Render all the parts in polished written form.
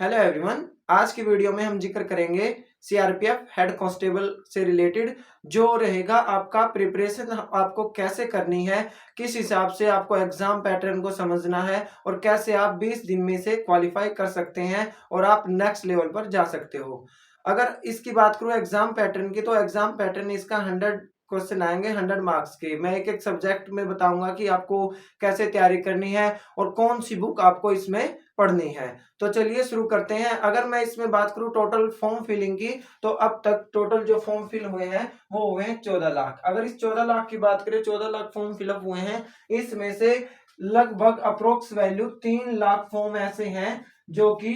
Hello everyone. आज की video में हम जिक्र करेंगे सीआरपीएफ हेड कांस्टेबल से रिलेटेड जो रहेगा आपका प्रिपरेशन आपको कैसे करनी है, किस हिसाब से आपको एग्जाम पैटर्न को समझना है और कैसे आप 20 दिन में से क्वालिफाई कर सकते हैं और आप नेक्स्ट लेवल पर जा सकते हो। अगर इसकी बात करूं एग्जाम पैटर्न की, तो एग्जाम पैटर्न इसका 100 क्वेश्चन आएंगे 100 मार्क्स के। मैं एक एक सब्जेक्ट में बताऊंगा कि आपको कैसे तैयारी करनी है और कौन सी बुक आपको इसमें पढ़नी है। तो चलिए शुरू करते हैं। अगर मैं इसमें बात करूं टोटल फॉर्म फिलिंग की, तो अब तक टोटल जो फॉर्म फिल हुए हैं वो हुए हैं 14 लाख। अगर इस 14 लाख की बात करें, 14 लाख फॉर्म फिलअप हुए हैं, इसमें से लगभग अप्रोक्स वैल्यू 3 लाख फॉर्म ऐसे हैं जो कि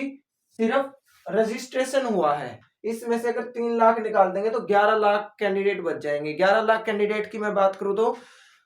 सिर्फ रजिस्ट्रेशन हुआ है। इसमें से अगर 3 लाख निकाल देंगे तो 11 लाख कैंडिडेट बच जाएंगे। 11 लाख कैंडिडेट की मैं बात करूं तो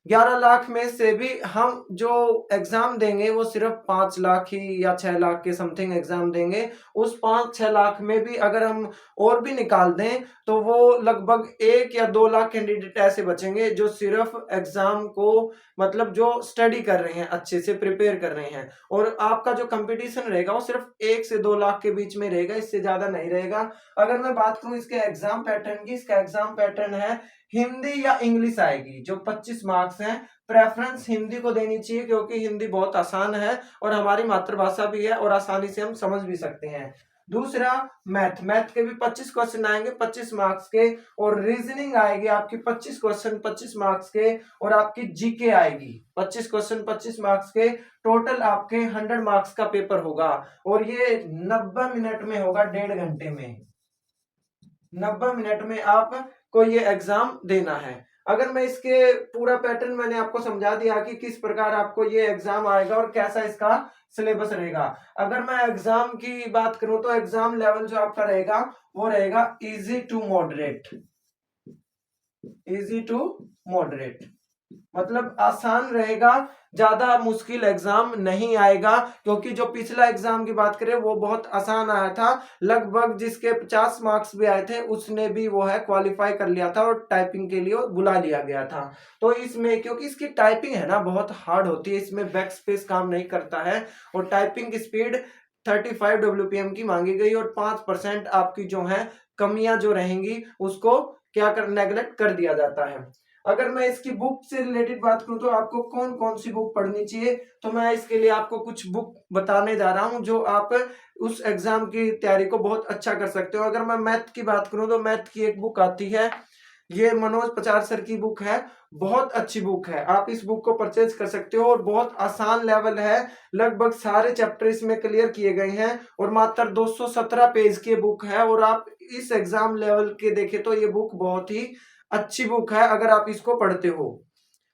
11 लाख में से भी हम जो एग्जाम देंगे वो सिर्फ 5 लाख ही या 6 लाख के समथिंग एग्जाम देंगे। उस 5-6 लाख में भी अगर हम और भी निकाल दें तो वो लगभग 1 या 2 लाख कैंडिडेट ऐसे बचेंगे जो सिर्फ एग्जाम को मतलब जो स्टडी कर रहे हैं, अच्छे से प्रिपेयर कर रहे हैं। और आपका जो कंपटीशन रहेगा वो सिर्फ 1 से 2 लाख के बीच में रहेगा, इससे ज्यादा नहीं रहेगा। अगर मैं बात करूं इसके एग्जाम पैटर्न की, इसका एग्जाम पैटर्न है हिंदी या इंग्लिश आएगी। जो 25 मार्क्स हैं, प्रेफरेंस हिंदी को देनी चाहिए क्योंकि हिंदी बहुत आसान है और हमारी मातृभाषा भी है और आसानी से हम समझ भी सकते हैं। दूसरा मैथ, मैथ के भी 25 क्वेश्चन आएंगे 25 मार्क्स के। और रीजनिंग आएगी आपकी 25 क्वेश्चन 25 मार्क्स के। और आपकी जीके आएगी 25 क्वेश्चन 25 मार्क्स के। टोटल आपके 100 मार्क्स का पेपर होगा और ये 90 मिनट में होगा, 1.5 घंटे में। 90 मिनट में आपको ये एग्जाम देना है। अगर मैं इसके पूरा पैटर्न मैंने आपको समझा दिया कि किस प्रकार आपको ये एग्जाम आएगा और कैसा इसका सिलेबस रहेगा। अगर मैं एग्जाम की बात करूं तो एग्जाम लेवल जो आपका रहेगा वो रहेगा easy to moderate. Easy to moderate मतलब आसान रहेगा, ज्यादा मुश्किल एग्जाम नहीं आएगा। क्योंकि जो पिछला एग्जाम की बात करें वो बहुत आसान आया था, लगभग जिसके 50 मार्क्स भी आए थे उसने भी वो है क्वालिफाई कर लिया था और टाइपिंग के लिए बुला लिया गया था। तो इसमें क्योंकि इसकी टाइपिंग है ना बहुत हार्ड होती है, इसमें बैक स्पेस काम नहीं करता है और टाइपिंग की स्पीड 35 WPM की मांगी गई और 5% आपकी जो है कमियां जो रहेंगी उसको क्या कर नेगलेक्ट कर दिया जाता है। अगर मैं इसकी बुक से रिलेटेड बात करूं तो आपको कौन कौन सी बुक पढ़नी चाहिए, तो मैं इसके लिए आपको कुछ बुक बताने जा रहा हूं जो आप उस एग्जाम की तैयारी को बहुत अच्छा कर सकते हो। अगर मैं मैथ की बात करूं तो मैथ की एक बुक आती है, ये मनोज पचार सर की बुक है। बहुत अच्छी बुक है, आप इस बुक को परचेज कर सकते हो और बहुत आसान लेवल है। लगभग सारे चैप्टर इसमें क्लियर किए गए हैं और मात्र 217 पेज की बुक है। और आप इस एग्जाम लेवल के देखें तो ये बुक बहुत ही अच्छी बुक है अगर आप इसको पढ़ते हो।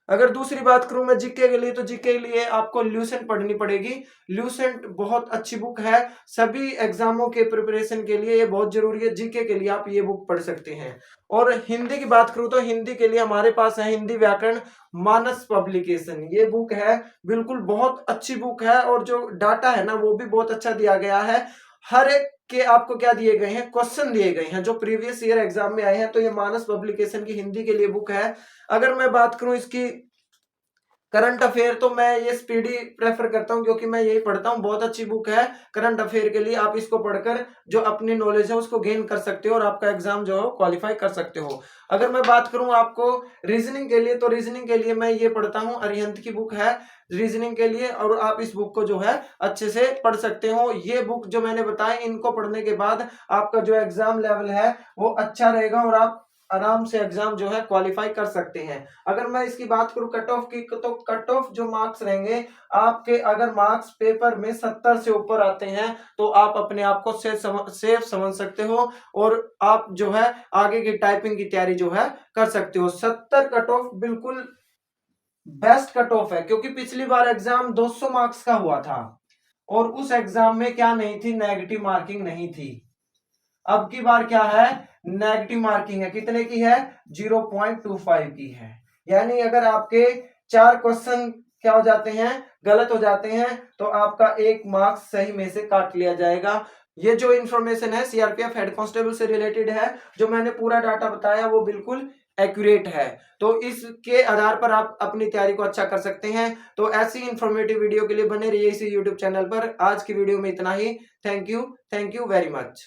अगर दूसरी बात करूं मैं जीके के लिए, तो जीके के लिए आपको ल्यूसेंट पढ़नी पड़ेगी। ल्यूसेंट बहुत अच्छी बुक है, सभी एग्जामों के प्रिपरेशन के लिए ये बहुत जरूरी है। जीके के लिए आप ये बुक पढ़ सकते हैं। और हिंदी की बात करूं तो हिंदी के लिए हमारे पास है हिंदी व्याकरण मानस पब्लिकेशन, ये बुक है बिल्कुल बहुत अच्छी बुक है। और जो डाटा है ना वो भी बहुत अच्छा दिया गया है। हर एक के आपको क्या दिए गए हैं, क्वेश्चन दिए गए हैं जो प्रीवियस ईयर एग्जाम में आए हैं। तो ये मानस पब्लिकेशन की हिंदी के लिए बुक है। अगर मैं बात करूं इसकी करंट अफेयर, तो मैं ये स्पीडी प्रेफर करता हूं क्योंकि मैं यही पढ़ता हूं। बहुत अच्छी बुक है करंट अफेयर के लिए, आप इसको पढ़कर जो अपनी नॉलेज है उसको गेन कर सकते हो और आपका एग्जाम जो है क्वालिफाई कर सकते हो। अगर मैं बात करूं आपको रीजनिंग के लिए, तो रीजनिंग के लिए मैं ये पढ़ता हूं, अरिहंत की बुक है रीजनिंग के लिए और आप इस बुक को जो है अच्छे से पढ़ सकते हो। ये बुक जो मैंने बताया इनको पढ़ने के बाद आपका जो एग्जाम लेवल है वो अच्छा रहेगा और आप आराम से एग्जाम जो है क्वालिफाई कर सकते हैं। अगर मैं इसकी बात करूं कट ऑफ की, तो कट ऑफ जो मार्क्स रहेंगे आपके, अगर मार्क्स पेपर में 70 से ऊपर आते हैं तो आप अपने आप को सेफ समझ सकते हो और आप जो है आगे की टाइपिंग की तैयारी जो है कर सकते हो। 70 कट ऑफ बिल्कुल बेस्ट कट ऑफ है क्योंकि पिछली बार एग्जाम 200 मार्क्स का हुआ था और उस एग्जाम में क्या नहीं थी, नेगेटिव मार्किंग नहीं थी। अब की बार क्या है, नेगेटिव मार्किंग है। कितने की है, 0.25 की है। यानी अगर आपके 4 क्वेश्चन क्या हो जाते हैं, गलत हो जाते हैं, तो आपका 1 मार्क्स सही में से काट लिया जाएगा। ये जो इंफॉर्मेशन है सीआरपीएफ हेड कांस्टेबल से रिलेटेड है, जो मैंने पूरा डाटा बताया वो बिल्कुल एक्यूरेट है। तो इसके आधार पर आप अपनी तैयारी को अच्छा कर सकते हैं। तो ऐसी इंफॉर्मेटिव वीडियो के लिए बने रहिए इसी यूट्यूब चैनल पर। आज की वीडियो में इतना ही। Thank you very much.